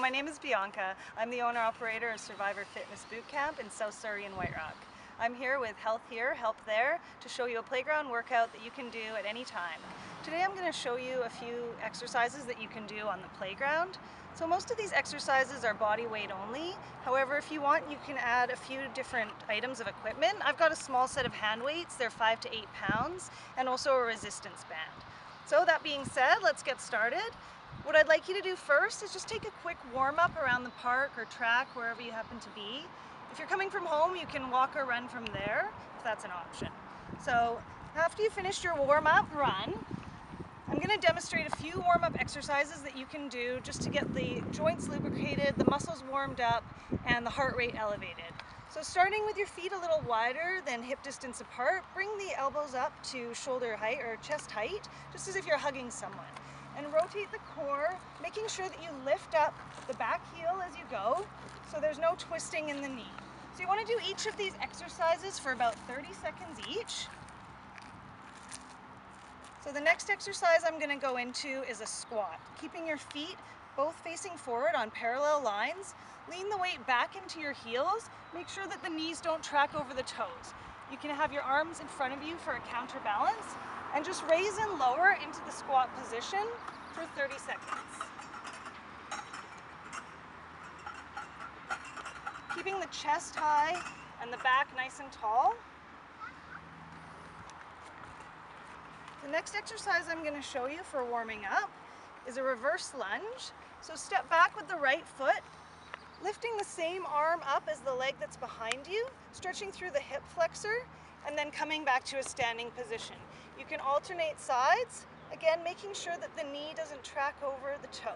my name is Bianca. I'm the owner-operator of Survivor Fitness Bootcamp in South Surrey and White Rock. I'm here with Health Here, Help There to show you a playground workout that you can do at any time. Today I'm going to show you a few exercises that you can do on the playground. So most of these exercises are body weight only. However, if you want, you can add a few different items of equipment. I've got a small set of hand weights, they're 5 to 8 pounds, and also a resistance band. So that being said, let's get started. What I'd like you to do first is just take a quick warm-up around the park or track, wherever you happen to be. If you're coming from home, you can walk or run from there, if that's an option. So after you finish your warm-up run, I'm going to demonstrate a few warm-up exercises that you can do just to get the joints lubricated, the muscles warmed up, and the heart rate elevated. So starting with your feet a little wider than hip distance apart, bring the elbows up to shoulder height or chest height, just as if you're hugging someone. And rotate the core, making sure that you lift up the back heel as you go, so there's no twisting in the knee. So you want to do each of these exercises for about 30 seconds each. So the next exercise I'm going to go into is a squat. Keeping your feet both facing forward on parallel lines, lean the weight back into your heels, make sure that the knees don't track over the toes. You can have your arms in front of you for a counterbalance, and just raise and lower into the squat position for 30 seconds. Keeping the chest high and the back nice and tall. The next exercise I'm going to show you for warming up is a reverse lunge. So step back with the right foot, lifting the same arm up as the leg that's behind you, stretching through the hip flexor, and then coming back to a standing position. You can alternate sides, again making sure that the knee doesn't track over the toe.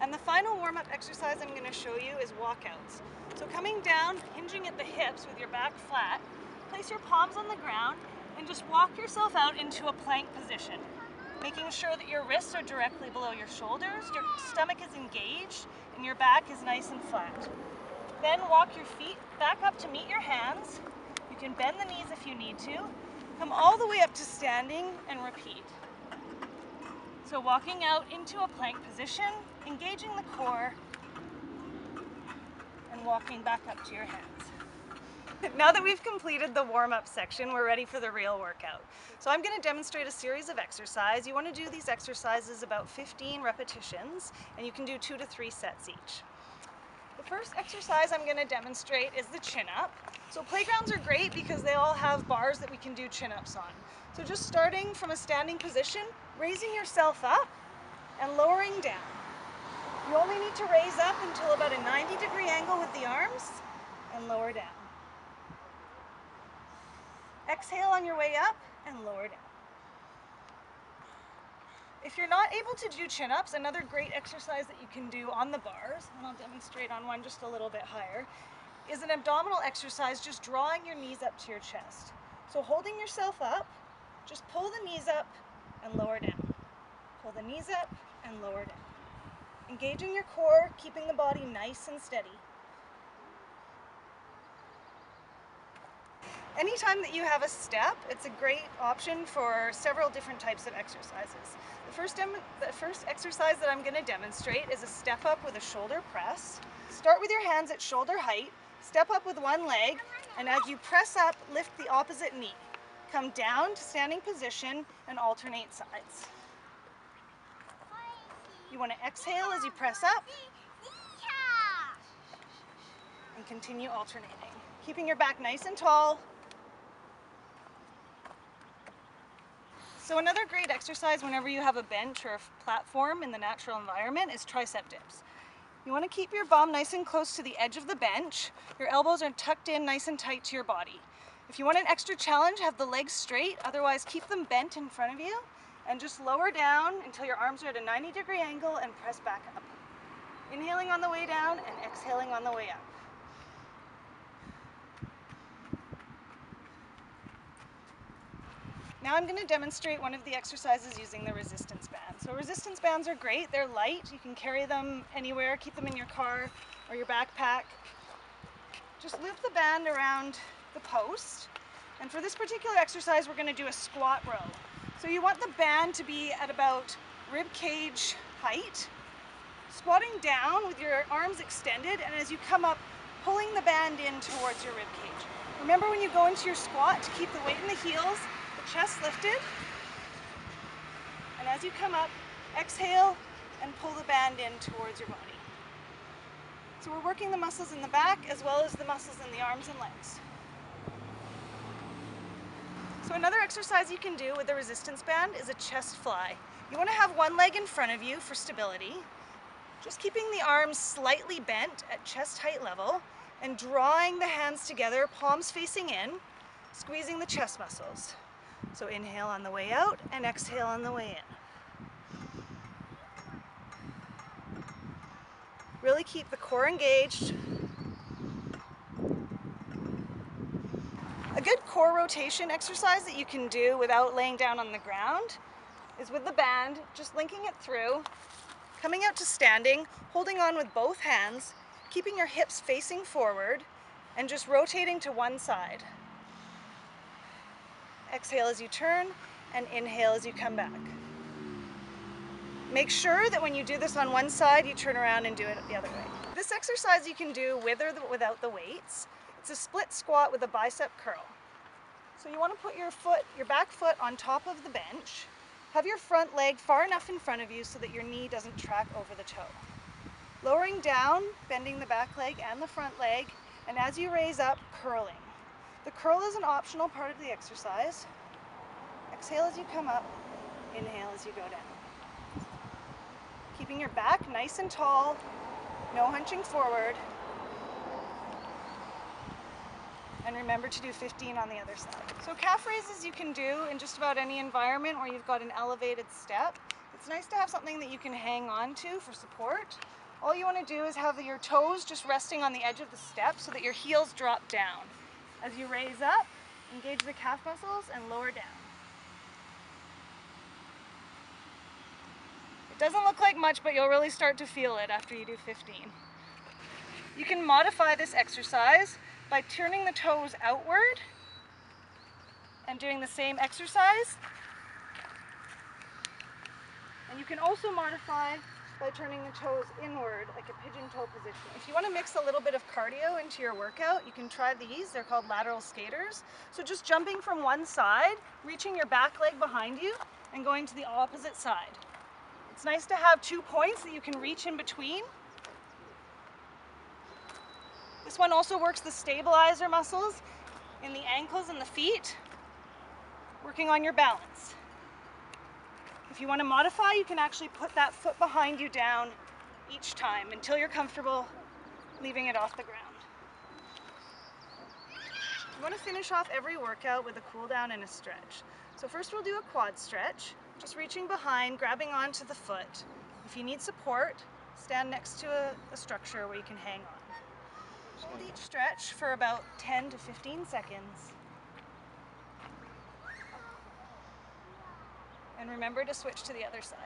And the final warm-up exercise I'm going to show you is walkouts. So coming down, hinging at the hips with your back flat, place your palms on the ground and just walk yourself out into a plank position, making sure that your wrists are directly below your shoulders, your stomach is engaged, and your back is nice and flat. Then walk your feet back up to meet your hands. You can bend the knees if you need to. Come all the way up to standing and repeat. So walking out into a plank position, engaging the core, and walking back up to your hands. Now that we've completed the warm-up section, we're ready for the real workout. So I'm going to demonstrate a series of exercises. You want to do these exercises about 15 repetitions, and you can do 2 to 3 sets each. The first exercise I'm going to demonstrate is the chin-up. So playgrounds are great because they all have bars that we can do chin-ups on. So just starting from a standing position, raising yourself up and lowering down. You only need to raise up until about a 90-degree angle with the arms and lower down. Exhale on your way up and lower down. If you're not able to do chin-ups, another great exercise that you can do on the bars, and I'll demonstrate on one just a little bit higher, is an abdominal exercise, just drawing your knees up to your chest. So holding yourself up, just pull the knees up and lower down. Pull the knees up and lower down. Engaging your core, keeping the body nice and steady. Anytime that you have a step, it's a great option for several different types of exercises. The first exercise that I'm going to demonstrate is a step up with a shoulder press. Start with your hands at shoulder height, step up with one leg, and as you press up, lift the opposite knee. Come down to standing position and alternate sides. You want to exhale as you press up and continue alternating. Keeping your back nice and tall. So another great exercise whenever you have a bench or a platform in the natural environment is tricep dips. You want to keep your bum nice and close to the edge of the bench. Your elbows are tucked in nice and tight to your body. If you want an extra challenge, have the legs straight, otherwise keep them bent in front of you and just lower down until your arms are at a 90-degree angle and press back up. Inhaling on the way down and exhaling on the way up. Now I'm going to demonstrate one of the exercises using the resistance band. So resistance bands are great, they're light, you can carry them anywhere, keep them in your car or your backpack. Just loop the band around the post And for this particular exercise, we're going to do a squat row. So you want the band to be at about rib cage height, squatting down with your arms extended, and as you come up, pulling the band in towards your rib cage. Remember when you go into your squat to keep the weight in the heels, the chest lifted, and as you come up, exhale and pull the band in towards your body. So we're working the muscles in the back as well as the muscles in the arms and legs. So another exercise you can do with the resistance band is a chest fly. You want to have one leg in front of you for stability, just keeping the arms slightly bent at chest height level and drawing the hands together, palms facing in, squeezing the chest muscles. So inhale on the way out and exhale on the way in. Really keep the core engaged. A good core rotation exercise that you can do without laying down on the ground is with the band, just linking it through, coming out to standing, holding on with both hands, keeping your hips facing forward, and just rotating to one side. Exhale as you turn, and inhale as you come back. Make sure that when you do this on one side, you turn around and do it the other way. This exercise you can do with or without the weights. It's a split squat with a bicep curl. So you want to put your back foot on top of the bench. Have your front leg far enough in front of you so that your knee doesn't track over the toe. Lowering down, bending the back leg and the front leg, and as you raise up, curling. The curl is an optional part of the exercise. Exhale as you come up, inhale as you go down. Keeping your back nice and tall, no hunching forward. And remember to do 15 on the other side. So calf raises you can do in just about any environment where you've got an elevated step. It's nice to have something that you can hang on to for support. All you want to do is have your toes just resting on the edge of the step so that your heels drop down. As you raise up, engage the calf muscles and lower down. It doesn't look like much, but you'll really start to feel it after you do 15. You can modify this exercise by turning the toes outward and doing the same exercise. And you can also modify by turning the toes inward, like a pigeon toe position. If you want to mix a little bit of cardio into your workout, you can try these. They're called lateral skaters. So just jumping from one side, reaching your back leg behind you, and going to the opposite side. It's nice to have 2 points that you can reach in between. This one also works the stabilizer muscles in the ankles and the feet, working on your balance. If you want to modify, you can actually put that foot behind you down each time until you're comfortable leaving it off the ground. You want to finish off every workout with a cool down and a stretch. So first we'll do a quad stretch, just reaching behind, grabbing onto the foot. If you need support, stand next to a structure where you can hang on. Hold each stretch for about 10 to 15 seconds. And remember to switch to the other side.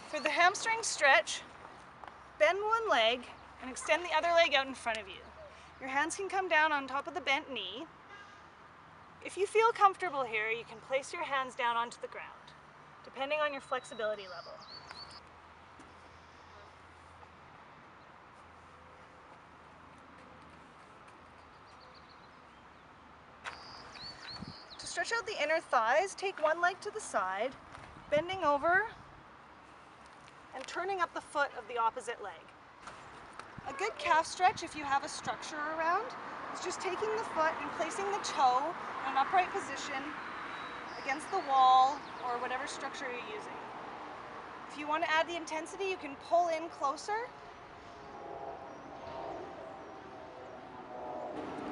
For the hamstring stretch, bend one leg and extend the other leg out in front of you. Your hands can come down on top of the bent knee. If you feel comfortable here, you can place your hands down onto the ground, depending on your flexibility level. To stretch out the inner thighs, take one leg to the side, bending over and turning up the foot of the opposite leg. A good calf stretch, if you have a structure around, is just taking the foot and placing the toe in an upright position against the wall or whatever structure you're using. If you want to add the intensity, you can pull in closer.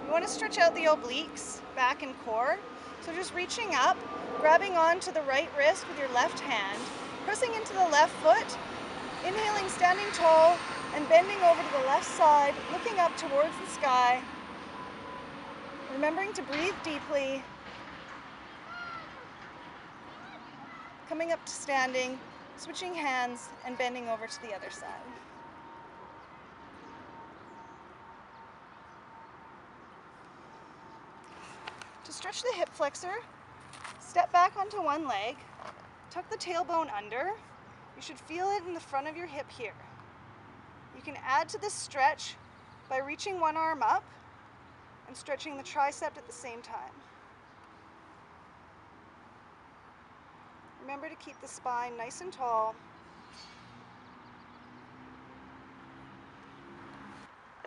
You want to stretch out the obliques, back and core. So just reaching up, grabbing onto the right wrist with your left hand, pressing into the left foot, inhaling, standing tall, and bending over to the left side, looking up towards the sky. Remembering to breathe deeply. Coming up to standing, switching hands, and bending over to the other side. stretch the hip flexor, step back onto one leg, tuck the tailbone under. You should feel it in the front of your hip here. You can add to this stretch by reaching one arm up and stretching the tricep at the same time. Remember to keep the spine nice and tall.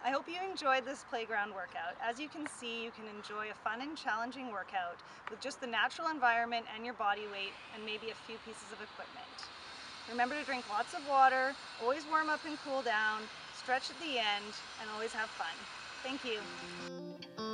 I hope you enjoyed this playground workout. As you can see, you can enjoy a fun and challenging workout with just the natural environment and your body weight and maybe a few pieces of equipment. Remember to drink lots of water, always warm up and cool down, stretch at the end, and always have fun. Thank you.